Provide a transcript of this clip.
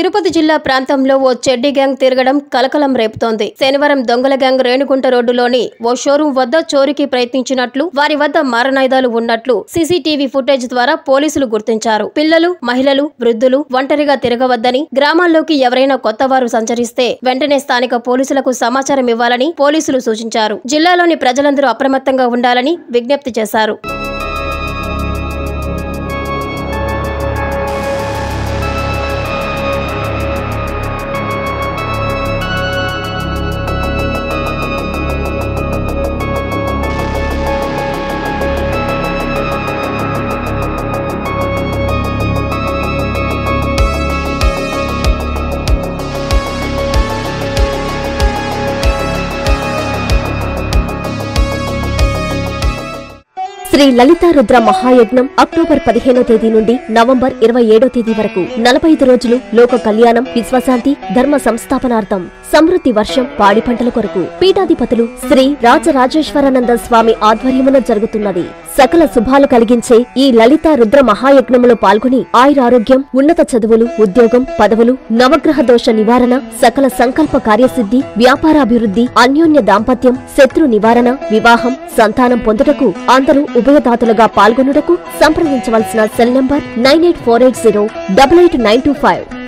తిరుపతి జిల్లా ప్రాంతంలో ఓ చెడ్డీ గ్యాంగ్ తిరగడం కలకలం రేపుతోంది. శనివారం దొంగల గ్యాంగ్ రేణుగుంట రోడ్డులోని ఓ షోరూం వద్ద చోరీకి ప్రయత్నించినట్లు, వారి వద్ద మారణాయుధాలు ఉన్నట్లు సీసీటీవీ ఫుటేజ్ ద్వారా పోలీసులు గుర్తించారు. పిల్లలు, మహిళలు, వృద్ధులు ఒంటరిగా తిరగవద్దని, గ్రామాల్లోకి ఎవరైనా కొత్తవారు సంచరిస్తే వెంటనే స్థానిక పోలీసులకు సమాచారం ఇవ్వాలని పోలీసులు సూచించారు. జిల్లాలోని ప్రజలందరూ అప్రమత్తంగా ఉండాలని విజ్ఞప్తి చేశారు. శ్రీ లలితా రుద్ర మహాయజ్ఞం అక్టోబర్ 15వ తేదీ నుండి నవంబర్ 27వ తేదీ వరకు 45 రోజులు లోక కళ్యాణం, విశ్వశాంతి, ధర్మ సంస్థాపనార్థం, సమృద్ధి వర్షం, పాడి పంటల కొరకు పీఠాధిపతులు శ్రీ రాజరాజేశ్వరానంద స్వామి ఆధ్వర్యమున జరుగుతున్నది. సకల శుభాలు కలిగించే ఈ లలితా రుద్ర మహాయజ్ఞములో పాల్గొని ఆయురారోగ్యం, ఉన్నత చదువులు, ఉద్యోగం, పదవులు, నవగ్రహ దోష నివారణ, సకల సంకల్ప కార్యసిద్ధి, వ్యాపారాభివృద్ధి, అన్యోన్య దాంపత్యం, శత్రు నివారణ, వివాహం, సంతానం పొందుటకు అందరూ ఉభయదాతలుగా పాల్గొనుటకు సంప్రదించవలసిన సెల్ నంబర్ 9848088925.